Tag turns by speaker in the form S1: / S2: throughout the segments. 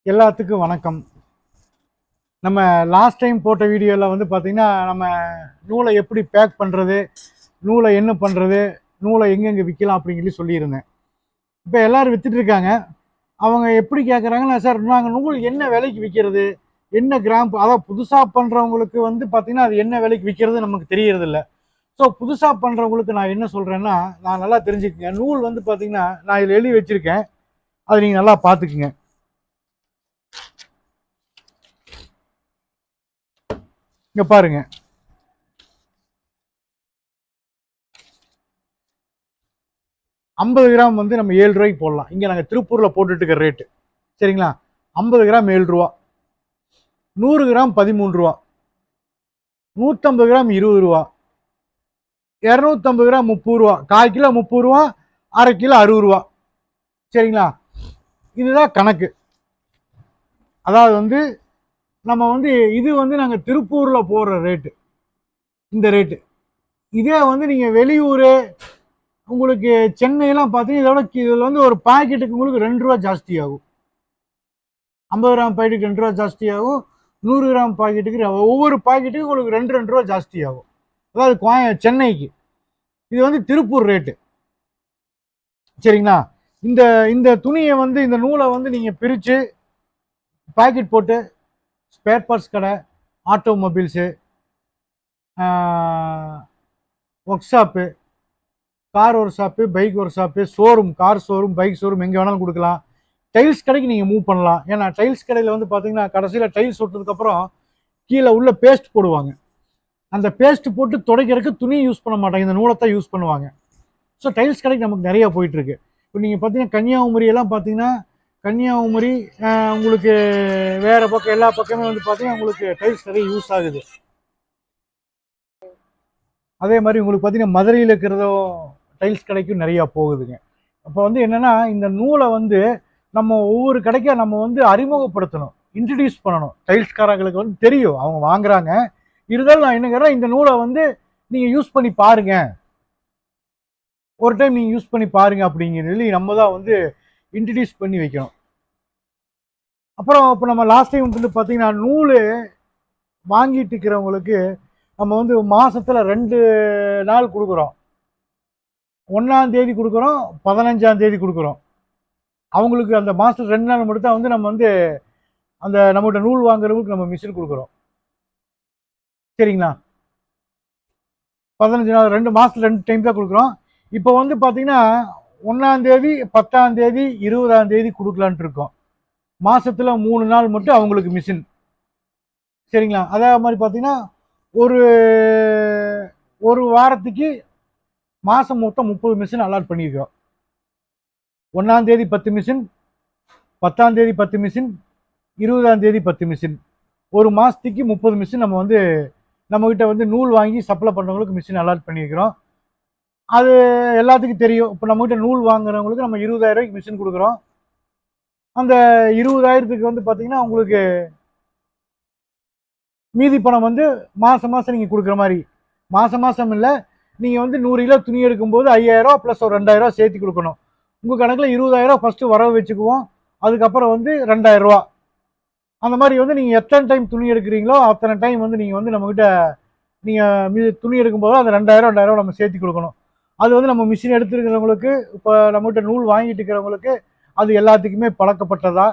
S1: எல்லாத்துக்கும் வணக்கம். நம்ம லாஸ்ட் டைம் போட்ட வீடியோவில் வந்து பார்த்திங்கன்னா நம்ம நூலை எப்படி பேக் பண்ணுறது, நூலை என்ன பண்ணுறது, நூலை எங்கெங்கே விற்கலாம் அப்படின்னு சொல்லியிருந்தேன். இப்போ எல்லோரும் விற்றுட்ருக்காங்க. அவங்க எப்படி கேட்குறாங்கன்னா, சார் நாங்கள் நூல் என்ன விலைக்கு விற்கிறது, என்ன கிராம், அதாவது புதுசாக பண்ணுறவங்களுக்கு வந்து பார்த்திங்கன்னா அது என்ன விலைக்கு விற்கிறது நமக்கு தெரியறதில்ல. ஸோ புதுசாக பண்ணுறவங்களுக்கு நான் என்ன சொல்கிறேன்னா, நான் நல்லா தெரிஞ்சுக்கங்க. நூல் வந்து பார்த்திங்கன்னா நான் இதில் எழுதி வச்சுருக்கேன், அதை நீங்கள் நல்லா பார்த்துக்குங்க. இங்க பாருங்க, 50 கிராம் வந்து நம்ம 7 ரூபாய்க்கு போடலாம். இங்க நாங்க திருப்பூர்ல போட்டுட்டு இருக்க ரேட்டு சரிங்களா? 50 கிராம் 7 ரூபா, 100 கிராம் 13 ரூபா, 150 கிராம் 20 ரூபா, 250 கிராம் 30 ரூபா, 1/4 கிலோ 30 ரூபா, 1/2 கிலோ 60 ரூபா. சரிங்களா? இதுதான் கணக்கு. அதாவது வந்து நம்ம வந்து இது வந்து நாங்க திருப்பூர்ல போடுற ரேட்டு, இந்த ரேட்டு. இதே வந்து நீங்க வெளியூர், உங்களுக்கு சென்னையெல்லாம் பார்த்தீங்கன்னா இதில் வந்து ஒரு பாக்கெட்டுக்கு உங்களுக்கு 2 ரூபா ஜாஸ்தி ஆகும். 50 கிராம் பாக்கெட்டுக்கு 2 ரூபா ஜாஸ்தி ஆகும். 100 கிராம் பாக்கெட்டுக்கு ஒவ்வொரு பாக்கெட்டுக்கும் உங்களுக்கு 2 ரூபா ஜாஸ்தி ஆகும். அதாவது சென்னைக்கு. இது வந்து திருப்பூர் ரேட்டு. சரிங்களா? இந்த இந்த துணியை வந்து, இந்த நூலை வந்து நீங்க பிரித்து பாக்கெட் போட்டு ஸ்பேர் பார்ட்ஸ் கடை, automobiles, work shop, car work shop, bike work shop, showroom, car showroom, bike showroom எங்கே வேணாலும் கொடுக்கலாம். டைல்ஸ் கடைக்கு நீங்கள் மூவ் பண்ணலாம். ஏன்னா டைல்ஸ் கடையில் வந்து பார்த்தீங்கன்னா கடைசியில் டைல்ஸ் ஒட்டதுக்கப்புறம் கீழே உள்ள பேஸ்ட் போடுவாங்க. அந்த பேஸ்ட் போட்டு துடைக்கிறதுக்கு துணி யூஸ் பண்ண மாட்டாங்க, இந்த நூலத்தை யூஸ் பண்ணுவாங்க. ஸோ டைல்ஸ் கடைக்கு நமக்கு நிறையா போயிட்டுருக்கு. இப்போ நீங்கள் பார்த்தீங்கன்னா கன்னியாகுமரி எல்லாம் பார்த்தீங்கன்னா, கன்னியாகுமரி உங்களுக்கு வேறு பக்கம் எல்லா பக்கமே வந்து பார்த்தீங்கன்னா உங்களுக்கு டைல்ஸ் நிறைய யூஸ் ஆகுது. அதே மாதிரி உங்களுக்கு பார்த்தீங்கன்னா மதுரையில் இருக்கிறதும் டைல்ஸ் கடைக்கும் நிறையா போகுதுங்க. அப்போ வந்து என்னென்னா, இந்த நூலை வந்து நம்ம ஒவ்வொரு கடைக்கும் நம்ம வந்து அறிமுகப்படுத்தணும், இன்ட்ரடியூஸ் பண்ணணும். டைல்ஸ்காரங்களுக்கு வந்து தெரியும், அவங்க வாங்குறாங்க. இருந்தாலும் நான் என்னங்கிறேன், இந்த நூலை வந்து நீங்கள் யூஸ் பண்ணி பாருங்க, ஒரு டைம் நீங்கள் யூஸ் பண்ணி பாருங்க அப்படிங்கிறது நம்ம தான் வந்து இன்ட்ரடியூஸ் பண்ணி வைக்கணும். அப்புறம் இப்போ நம்ம லாஸ்ட் டைம் வந்து பார்த்தீங்கன்னா நூல் வாங்கிட்டு இருக்கிறவங்களுக்கு நம்ம வந்து மாசத்துல 2 நாள் கொடுக்குறோம். 1ஆம் தேதி கொடுக்குறோம், 15ஆம் தேதி கொடுக்குறோம். அவங்களுக்கு அந்த மாசத்துல 2 நாள் மட்டும் தான் வந்து நம்ம வந்து அந்த நம்மகிட்ட நூல் வாங்குறவங்களுக்கு நம்ம மிஷின் கொடுக்குறோம். சரிங்களா? 15 நாள், 2 மாசத்துல 2 டைம் தான் கொடுக்குறோம். இப்போ வந்து பார்த்தீங்கன்னா 1ஆம் தேதி, 10ஆம் தேதி, 20ஆம் தேதி கொடுக்கலான்ட்டு இருக்கோம். மாசத்துல 3 நாள் மட்டும் அவங்களுக்கு மிஷின். சரிங்களா? அதே மாதிரி பார்த்தீங்கன்னா ஒரு ஒரு வாரத்துக்கு மாசம் மொத்தம் 30 மிஷின் அலாட் பண்ணியிருக்கிறோம். 1ஆம் தேதி 10 மிஷின், 10ஆம் தேதி 10 மிஷின், 20ஆம் தேதி 10 மிஷின். ஒரு மாசத்துக்கு 30 மிஷின் நம்ம வந்து நம்மகிட்ட வந்து நூல் வாங்கி சப்ளை பண்ணுறவங்களுக்கு மிஷின் அலாட் பண்ணியிருக்கிறோம். அது எல்லாத்துக்கும் தெரியும். இப்போ நம்மகிட்ட நூல் வாங்குறவங்களுக்கு நம்ம 20,000 ரூபாய்க்கு மிஷின் கொடுக்குறோம். அந்த 20,000த்துக்கு வந்து பார்த்தீங்கன்னா உங்களுக்கு மீதி பணம் வந்து மாதம் மாதம் நீங்கள் கொடுக்குற மாதிரி. மாதம் மாதம் இல்லை, நீங்கள் வந்து 100 கிலோ துணி எடுக்கும்போது 5,000 ரூபா ப்ளஸ் ஒரு 2,000 ரூபா சேர்த்து கொடுக்கணும். உங்கள் கணக்கில் 20,000 ரூபா ஃபஸ்ட்டு வரவு வச்சுக்குவோம். அதுக்கப்புறம் வந்து 2,000 ரூபா. அந்த மாதிரி வந்து நீங்கள் எத்தனை டைம் துணி எடுக்கிறீங்களோ அத்தனை டைம் வந்து நீங்கள் வந்து நம்மக்கிட்ட நீங்கள் துணி எடுக்கும்போது அந்த 2,000 2,000 நம்ம சேர்த்து கொடுக்கணும். அது வந்து நம்ம மிஷின் எடுத்துருக்கிறவங்களுக்கு, இப்போ நம்மகிட்ட நூல் வாங்கிட்டு இருக்கிறவங்களுக்கு அது எல்லாத்துக்குமே பழக்கப்பட்டதா.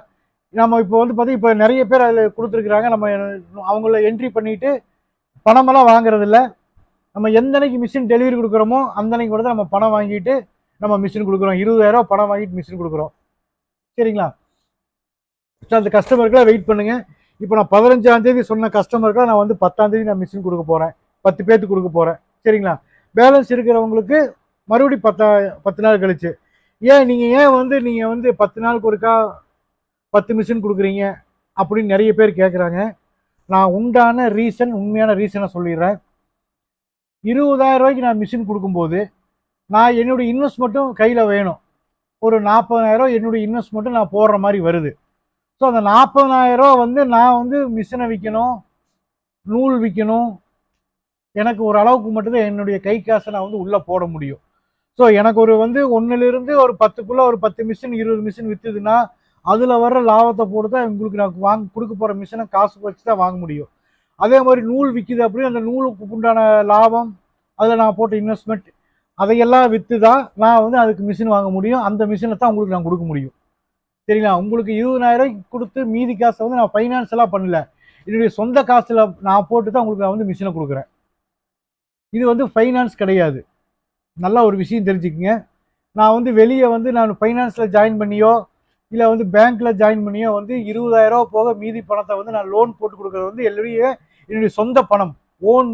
S1: நம்ம இப்போ வந்து பார்த்தீங்கன்னா இப்போ நிறைய பேர் அதில் கொடுத்துருக்குறாங்க. நம்ம அவங்கள என்ட்ரி பண்ணிவிட்டு பணமெல்லாம் வாங்குறதில்ல. நம்ம எந்த அன்னைக்கு மிஷின் டெலிவரி கொடுக்குறோமோ அந்த அன்னைக்கு கூட நம்ம பணம் வாங்கிட்டு நம்ம மிஷின் கொடுக்குறோம். 20,000 ரூபா பணம் வாங்கிட்டு மிஷின் கொடுக்குறோம். சரிங்களா? அந்த கஸ்டமருக்குலாம் வெயிட் பண்ணுங்க. இப்போ நான் 15ஆம் தேதி சொன்ன கஸ்டமருக்குலாம் நான் வந்து 10ஆம் தேதி நான் மிஷின் கொடுக்க போகிறேன். 10 பேர்த்துக்கு கொடுக்க போகிறேன். சரிங்களா? பேலன்ஸ் இருக்கிறவங்களுக்கு மறுபடியும் 10 நாள் கழிச்சு. ஏன் வந்து நீங்கள் வந்து 10 நாளுக்கு ஒருக்கா 10 மிஷின் கொடுக்குறீங்க அப்படின்னு நிறைய பேர் கேட்குறாங்க. நான் உண்டான ரீசன், உண்மையான ரீசனை சொல்லிடுறேன். 20,000 ரூபாய்க்கு நான் மிஷின் கொடுக்கும்போது நான் என்னுடைய இன்வெஸ்ட்மெண்ட்டும் கையில் வேணும். ஒரு 40,000 என்னுடைய இன்வெஸ்ட்மெண்ட்டும் நான் போடுற மாதிரி வருது. ஸோ அந்த 40,000 ரூபா வந்து நான் வந்து மிஷினை விற்கணும், நூல் விற்கணும். எனக்கு ஒரு அளவுக்கு மட்டும்தான் என்னுடைய கை காசை நான் வந்து உள்ளே போட முடியும். ஸோ எனக்கு ஒரு வந்து 1லிருந்து ஒரு 10க்குள்ளே ஒரு 10 மிஷின் 20 மிஷின் விற்றுதுன்னா அதில் வர்ற லாபத்தை போட்டு தான் உங்களுக்கு நான் கொடுக்க போகிற மிஷினை காசு வச்சு தான் வாங்க முடியும். அதே மாதிரி நூல் விற்கிது அப்படின்னு அந்த நூலுக்கு உண்டான லாபம், அதில் நான் போட்ட இன்வெஸ்ட்மெண்ட் அதையெல்லாம் விற்று தான் நான் வந்து அதுக்கு மிஷின் வாங்க முடியும். அந்த மிஷினை தான் உங்களுக்கு நான் கொடுக்க முடியும். சரிங்களா? உங்களுக்கு 20,000 கொடுத்து மீதி காசை வந்து நான் ஃபைனான்ஸெல்லாம் பண்ணல. என்னுடைய சொந்த காசில் நான் போட்டு தான் உங்களுக்கு நான் வந்து மிஷினை கொடுக்குறேன். இது வந்து ஃபைனான்ஸ் கிடையாது. நல்லா ஒரு விஷயம் தெரிஞ்சுக்கங்க. நான் வந்து வெளியே வந்து நான் ஃபைனான்ஸில் ஜாயின் பண்ணியோ இல்லை வந்து பேங்க்கில் ஜாயின் பண்ணியோ வந்து 20,000 போக மீதி பணத்தை வந்து நான் லோன் போட்டு கொடுக்குறது வந்து என்னுடைய சொந்த பணம், ஓன்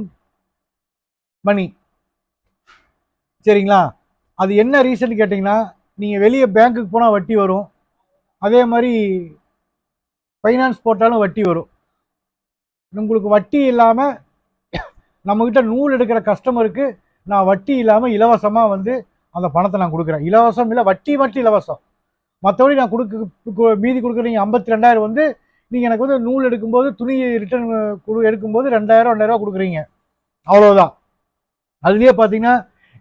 S1: மணி. சரிங்களா? அது என்ன ரீசன் கேட்டிங்கன்னா, நீங்கள் வெளியே பேங்க்குக்கு போனால் வட்டி வரும், அதே மாதிரி ஃபைனான்ஸ் போட்டாலும் வட்டி வரும். உங்களுக்கு வட்டி இல்லாமல் நம்மக்கிட்ட நூல் எடுக்கிற கஸ்டமருக்கு நான் வட்டி இல்லாமல் இலவசமாக வந்து அந்த பணத்தை நான் கொடுக்குறேன். இலவசம் இல்லை, வட்டி மட்டும் இலவசம். மற்றபடி நான் மீதி கொடுக்குறீங்க 52,000 வந்து நீங்கள் எனக்கு வந்து நூல் எடுக்கும்போது துணி ரிட்டர்ன் எடுக்கும்போது 2,000 கொடுக்குறீங்க, அவ்வளோதான். அதுலேயே பார்த்தீங்கன்னா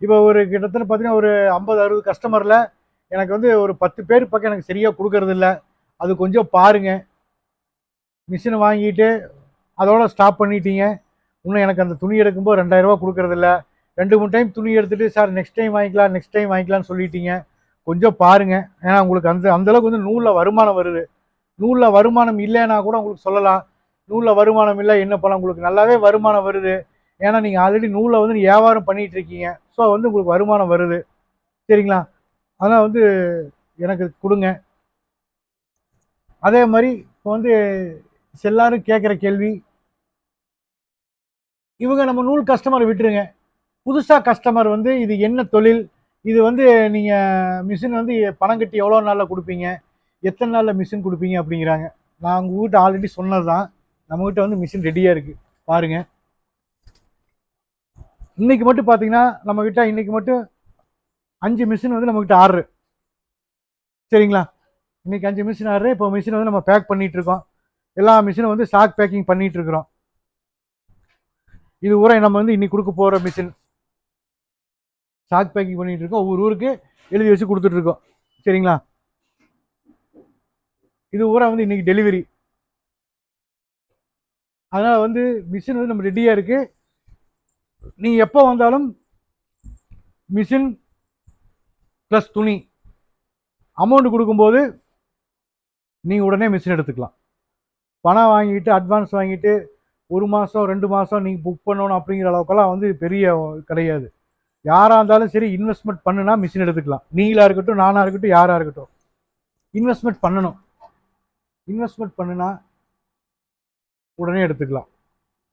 S1: இப்போ ஒரு கிட்டத்தட்ட பார்த்தீங்கன்னா ஒரு 50-60 கஸ்டமரில் எனக்கு வந்து ஒரு 10 பேர் பக்கம் எனக்கு சரியாக கொடுக்கறது இல்லை. அது கொஞ்சம் பாருங்கள். மிஷினை வாங்கிட்டு அதோட ஸ்டாப் பண்ணிட்டீங்க, இன்னும் எனக்கு அந்த துணி எடுக்கும்போது 2,000 கொடுக்கறது இல்லை. 2-3 டைம் துணி எடுத்துகிட்டு சார் நெக்ஸ்ட் டைம் வாங்கிக்கலாம்னு சொல்லிட்டீங்க. கொஞ்சம் பாருங்கள். ஏன்னா உங்களுக்கு அந்தளவுக்கு வந்து நூலில் வருமானம் வருது. நூலில் வருமானம் இல்லைன்னா கூட உங்களுக்கு சொல்லலாம், நூலில் வருமானம் இல்லை என்ன பண்ணலாம், உங்களுக்கு நல்லாவே வருமானம் வருது. ஏன்னா நீங்கள் ஆல்ரெடி நூலில் வந்து வியாபாரம் பண்ணிகிட்டு இருக்கீங்க. ஸோ வந்து உங்களுக்கு வருமானம் வருது. சரிங்களா? அதனால் வந்து எனக்கு கொடுங்க. அதே மாதிரி இப்போ வந்து எல்லாரும் கேட்குற கேள்வி, இவங்க நம்ம நூல் கஸ்டமரை விட்டுருங்க, புதுசாக கஸ்டமர் வந்து இது என்ன தொழில், இது வந்து நீங்கள் மிஷின் வந்து பணம் கட்டி எவ்வளோ நாளில் கொடுப்பீங்க, எத்தனை நாளில் மிஷின் கொடுப்பீங்க அப்படிங்கிறாங்க. நான் உங்ககிட்ட ஆல்ரெடி சொன்னது தான். நம்மகிட்ட வந்து மிஷின் ரெடியாக இருக்குது, பாருங்கள். இன்னைக்கு மட்டும் பார்த்தீங்கன்னா நம்மகிட்ட இன்னைக்கு மட்டும் 5 மிஷின் வந்து நம்மகிட்ட ஆர்டர். சரிங்களா? இன்னைக்கு 5 மிஷின் ஆர்டர். இப்போ மிஷின் வந்து நம்ம பேக் பண்ணிட்டு இருக்கோம். எல்லா மிஷினும் வந்து ஸ்டாக் பேக்கிங் பண்ணிட்டு இருக்கிறோம். இது ஊரை நம்ம வந்து இன்னைக்கு கொடுக்க போகிற மிஷின் ஸ்டாக் பேக்கிங் பண்ணிட்டு இருக்கோம். ஒவ்வொரு ஊருக்கு எழுதி வச்சு கொடுத்துட்டு இருக்கோம். சரிங்களா? இது ஊரா வந்து இன்னைக்கு டெலிவரி. அதனால வந்து மிஷின் வந்து நம்ம ரெடியாக இருக்கு. நீங்க எப்போ வந்தாலும் மிஷின் ப்ளஸ் துணி அமௌண்ட் கொடுக்கும்போது நீங்கள் உடனே மிஷின் எடுத்துக்கலாம். பணம் வாங்கிட்டு அட்வான்ஸ் வாங்கிட்டு 1 மாதம் 2 மாதம் நீங்கள் புக் பண்ணணும் அப்படிங்கிற அளவுக்கெல்லாம் வந்து பெரிய கிடையாது. யாராக இருந்தாலும் சரி இன்வெஸ்ட்மெண்ட் பண்ணுனா மிஷின் எடுத்துக்கலாம். நீங்களாக இருக்கட்டும், நானாக இருக்கட்டும், யாராக இருக்கட்டும், இன்வெஸ்ட்மெண்ட் பண்ணணும். இன்வெஸ்ட்மெண்ட் பண்ணுனா உடனே எடுத்துக்கலாம்.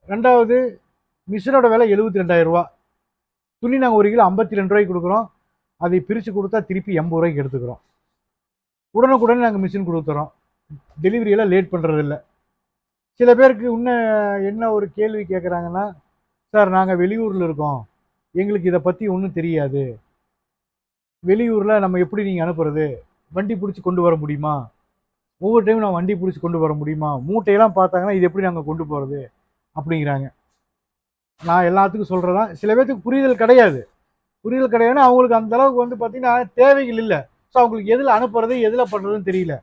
S1: ரெண்டாவது, மிஷினோட விலை 72,000 ரூபா. துணி நாங்கள் 1 கிலோ 52 ரூபாய்க்கு கொடுக்குறோம். அதை பிரித்து கொடுத்தா திருப்பி 80 ரூபாய்க்கு எடுத்துக்கிறோம். உடனுக்குடனே நாங்கள் மிஷின் கொடுத்துறோம். டெலிவரியெல்லாம் லேட் பண்ணுறதில்ல. சில பேருக்கு இன்னும் என்ன ஒரு கேள்வி கேட்குறாங்கன்னா, சார் நாங்கள் வெளியூரில் இருக்கோம், எங்களுக்கு இதை பற்றி ஒன்றும் தெரியாது, வெளியூரில் நம்ம எப்படி நீங்கள் அனுப்புறது, வண்டி பிடிச்சி கொண்டு வர முடியுமா, ஒவ்வொரு டைம் நான் வண்டி பிடிச்சி கொண்டு வர முடியுமா, மூட்டையெல்லாம் பார்த்தாங்கன்னா இது எப்படி நாங்கள் கொண்டு போகிறது அப்படிங்கிறாங்க. நான் எல்லாத்துக்கும் சொல்கிறதா, சில பேர்த்துக்கு புரிதல் கிடையாதுன்னா அவங்களுக்கு அந்த அளவுக்கு வந்து பார்த்தீங்கன்னா தேவைகள் இல்லை. ஸோ அவங்களுக்கு எதில் அனுப்புறது எதில் பண்ணுறதுன்னு தெரியல.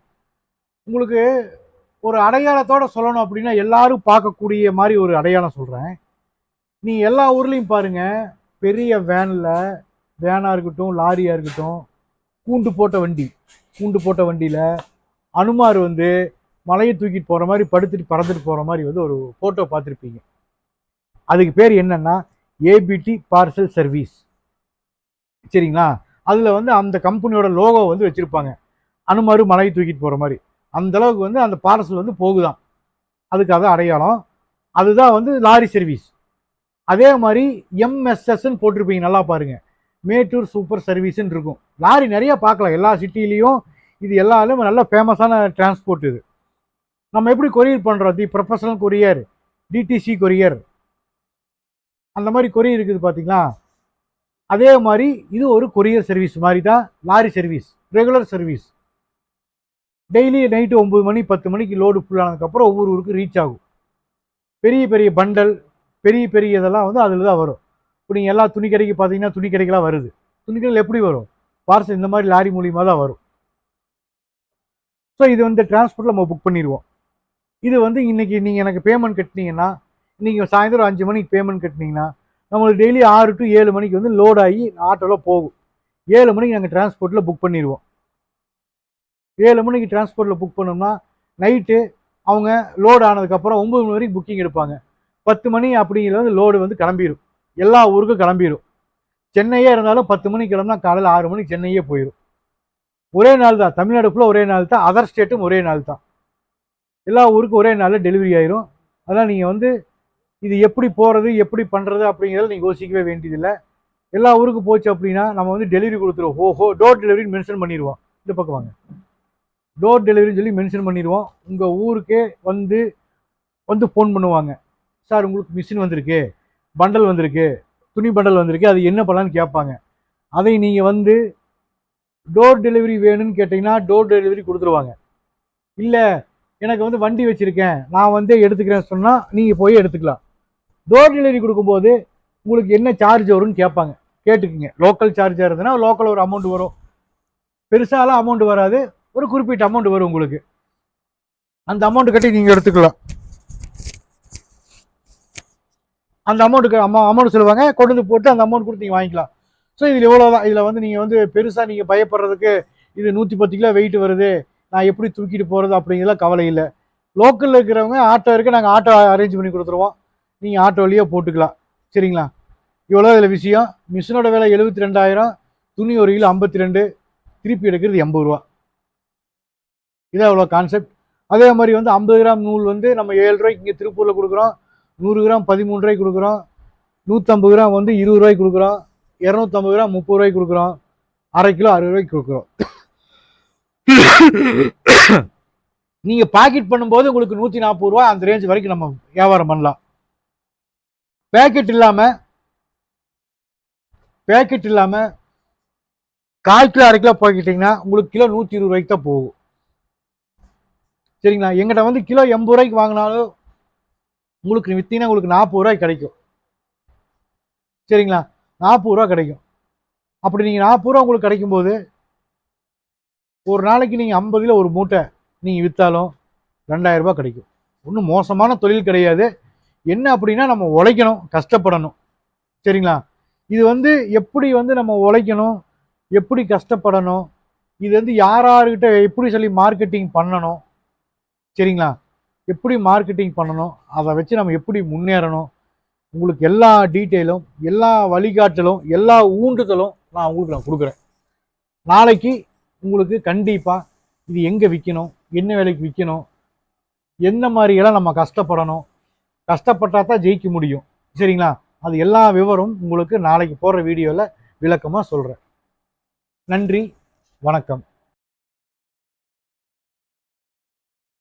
S1: உங்களுக்கு ஒரு அடையாளத்தோடு சொல்லணும் அப்படின்னா எல்லாரும் பார்க்கக்கூடிய மாதிரி ஒரு அடையாளம் சொல்கிறேன். நீ எல்லா ஊர்லேயும் பாருங்கள், பெரிய வேனாக இருக்கட்டும், லாரியாக இருக்கட்டும், கூண்டு போட்ட வண்டியில் அனுமார் வந்து மலையை தூக்கிட்டு போகிற மாதிரி படுத்துட்டு பறந்துட்டு போகிற மாதிரி வந்து ஒரு ஃபோட்டோ பார்த்துருப்பீங்க. அதுக்கு பேர் என்னன்னா ஏபிடி பார்சல் சர்வீஸ். சரிங்களா? அதில் வந்து அந்த கம்பெனியோட லோகோ வந்து வச்சுருப்பாங்க, அனுமார் மலையை தூக்கிட்டு போகிற மாதிரி. அந்த அளவுக்கு வந்து அந்த பார்சல் வந்து போகுதான், அதுக்கு அதான் அடையாளம். அதுதான் வந்து லாரி சர்வீஸ். அதே மாதிரி எம்எஸ்எஸ்ன்னு போட்டிருப்பீங்க, நல்லா பாருங்க, மேட்டூர் சூப்பர் சர்வீஸ்ன்னு இருக்கும். லாரி நிறைய பார்க்கலாம் எல்லா சிட்டிலையும். இது எல்லாரும் நல்ல ஃபேமஸான டிரான்ஸ்போர்ட். இது நம்ம எப்படி கொரியர் பண்ணுறோம், தி ப்ரொஃபஷனல் கொரியர், டிடிசி கொரியர், அந்த மாதிரி கொரியர் இருக்குது பார்த்தீங்களா? அதே மாதிரி இது ஒரு கொரியர் சர்வீஸ் மாதிரி தான் lorry service, regular service. Daily night 9 மணி 10 மணிக்கு லோடு ஃபுல்லானதுக்கப்புறம் ஒவ்வொரு ஊருக்கு ரீச் ஆகும். பெரிய பெரிய பண்டல், பெரிய இதெல்லாம் வந்து அதில் தான் வரும். இப்போ நீங்கள் எல்லா துணி கடைக்கு பார்த்தீங்கன்னா துணி கடைக்கெல்லாம் வருது. துணி கடையில் எப்படி வரும், பார்சல் இந்த மாதிரி லாரி மூலியமாக தான் வரும். ஸோ இது வந்து டிரான்ஸ்போர்ட்டில் நம்ம புக் பண்ணிடுவோம். இது வந்து இன்னைக்கு நீங்கள் எனக்கு பேமெண்ட் கட்டினீங்கன்னா, நீங்கள் சாயந்தரம் 5 மணிக்கு பேமெண்ட் கட்டினீங்கன்னா, நம்மளுக்கு டெய்லி 6 to 7 மணிக்கு வந்து லோட் ஆகி ஆட்டோவில் போகும். 7 மணிக்கு நாங்கள் டிரான்ஸ்போர்ட்டில் புக் பண்ணிடுவோம். 7 மணிக்கு டிரான்ஸ்போர்ட்டில் புக் பண்ணோம்னா நைட்டு அவங்க லோடு ஆனதுக்கப்புறம் 9 மணி வரைக்கும் புக்கிங் எடுப்பாங்க. 10 மணி அப்படிங்கிறது லோடு வந்து கிளம்பிடும், எல்லா ஊருக்கும் கிளம்பிடும். சென்னையே இருந்தாலும் 10 மணிக்கு கிளம்புனா காலையில் 6 மணிக்கு சென்னையே போயிடும். ஒரே நாள் தான், தமிழ்நாடு ஃபுல்லாக ஒரே நாள் தான், அதர் ஸ்டேட்டும் ஒரே நாள் தான். எல்லா ஊருக்கும் ஒரே நாளில் டெலிவரி ஆயிரும். அதனால் நீங்கள் வந்து இது எப்படி போகிறது எப்படி பண்ணுறது அப்படிங்கிறத நீங்கள் யோசிக்கவே வேண்டியதில்லை. எல்லா ஊருக்கும் போச்சு அப்படின்னா நம்ம வந்து டெலிவரி கொடுத்துருவோம். ஓஹோ, டோர் டெலிவரின்னு மென்ஷன் பண்ணிடுவோம். இந்த பக்கம் வாங்க, டோர் டெலிவரின்னு சொல்லி மென்ஷன் பண்ணிடுவோம். உங்கள் ஊருக்கே வந்து வந்து ஃபோன் பண்ணுவாங்க. சார் உங்களுக்கு மிஷின் வந்திருக்கு, பண்டல் வந்திருக்கு, துணி பண்டல் வந்திருக்கு, அது என்ன பண்ணலான்னு கேட்பாங்க. அதை நீங்கள் வந்து டோர் டெலிவரி வேணும்னு கேட்டிங்கன்னா டோர் டெலிவரி கொடுத்துருவாங்க. இல்லை எனக்கு வந்து வண்டி வச்சுருக்கேன் நான் வந்து எடுத்துக்கிறேன்னு சொன்னால் நீங்கள் போய் எடுத்துக்கலாம். டோர் டெலிவரி கொடுக்கும்போது உங்களுக்கு என்ன சார்ஜ் வரும்னு கேட்பாங்க, கேட்டுக்குங்க. லோக்கல் சார்ஜாக இருந்ததுன்னா லோக்கல் ஒரு அமௌண்ட் வரும், பெருசாலாம் அமௌண்ட் வராது, ஒரு குறிப்பிட்ட அமௌண்ட் வரும் உங்களுக்கு. அந்த அமௌண்ட் கட்டி நீங்கள் எடுத்துக்கலாம். அந்த அமௌண்ட்டுக்கு அமௌண்ட் சொல்லுவாங்க, கொண்டு வந்து போட்டு அந்த அமௌண்ட் கொடுத்து நீங்கள் வாங்கிக்கலாம். ஸோ இதில் எவ்வளோ தான். இதில் வந்து நீங்கள் வந்து பெருசாக நீங்கள் பயப்படுறதுக்கு இது 110 கிலோ வெயிட் வருது நான் எப்படி தூக்கிட்டு போகிறது அப்படிங்கிறதுலாம் கவலை இல்லை. லோக்கலில் இருக்கிறவங்க ஆட்டோ இருக்குது, நாங்கள் ஆட்டோ அரேஞ்ச் பண்ணி கொடுத்துருவோம், நீங்கள் ஆட்டோ வழியாக போட்டுக்கலாம். சரிங்களா? இவ்வளோ இதில் விஷயம். மிஷினோட விலை 72,000, துணி ஒரு கிலோ 52, திருப்பி எடுக்கிறது 80 ரூபா. இதான் இவ்வளோ கான்செப்ட். அதே மாதிரி வந்து 50 கிராம் நூல் வந்து நம்ம 7 ரூபாய்க்கு இங்கே திருப்பூரில் கொடுக்குறோம், 100 கிராம் 13 ரூபாய்க்கு கொடுக்குறோம், 150 கிராம் வந்து 20 ரூபாய்க்கு கொடுக்குறோம், 250 கிராம் 30 ரூபாய்க்கு கொடுக்குறோம், அரை கிலோ 60 ரூபாய்க்கு கொடுக்குறோம். நீங்கள் பாக்கெட் பண்ணும்போது உங்களுக்கு 140 ரூபா அந்த ரேஞ்ச் வரைக்கும் நம்ம வியாபாரம் பண்ணலாம். பேக்கெட் இல்லாமல் 1/4 கிலோ 1/2 கிலோ போய்கிட்டிங்கன்னா உங்களுக்கு கிலோ 120 ரூபாய்க்கு தான் போகும். சரிங்களா? எங்கிட்ட வந்து கிலோ 80 ரூபாய்க்கு வாங்கினாலும் உங்களுக்கு வித்தீங்கன்னா உங்களுக்கு 40 ரூபாய்க்கு கிடைக்கும். சரிங்களா? 40 ரூபா கிடைக்கும். அப்படி நீங்கள் 40 ரூபா உங்களுக்கு கிடைக்கும்போது ஒரு நாளைக்கு நீங்கள் 50 கிலோ ஒரு மூட்டை நீங்கள் விற்றாலும் 2000 ரூபாய் கிடைக்கும். ஒன்றும் மோசமான தொழில் கிடையாது. என்ன அப்படின்னா நம்ம உழைக்கணும், கஷ்டப்படணும். சரிங்களா? இது வந்து எப்படி வந்து நம்ம உழைக்கணும், எப்படி கஷ்டப்படணும், இது வந்து யார்கிட்ட எப்படி சொல்லி மார்க்கெட்டிங் பண்ணணும், சரிங்களா, எப்படி மார்க்கெட்டிங் பண்ணணும், அதை வச்சு நம்ம எப்படி முன்னேறணும், உங்களுக்கு எல்லா டீட்டெயிலும் எல்லா வழிகாட்டலும் எல்லா ஊண்டுதலும் நான் உங்களுக்கு நான் கொடுக்குறேன். நாளைக்கு உங்களுக்கு கண்டிப்பாக இது எங்கே விற்கணும், என்ன விலைக்கு விற்கணும், எந்த மாதிரியெல்லாம் நம்ம கஷ்டப்படணும், கஷ்டப்பட்டால் தான் ஜெயிக்க முடியும். சரிங்களா? அது எல்லா விவரம் உங்களுக்கு நாளைக்கு போடுற வீடியோவில் விளக்கமாக சொல்கிறேன். நன்றி, வணக்கம்.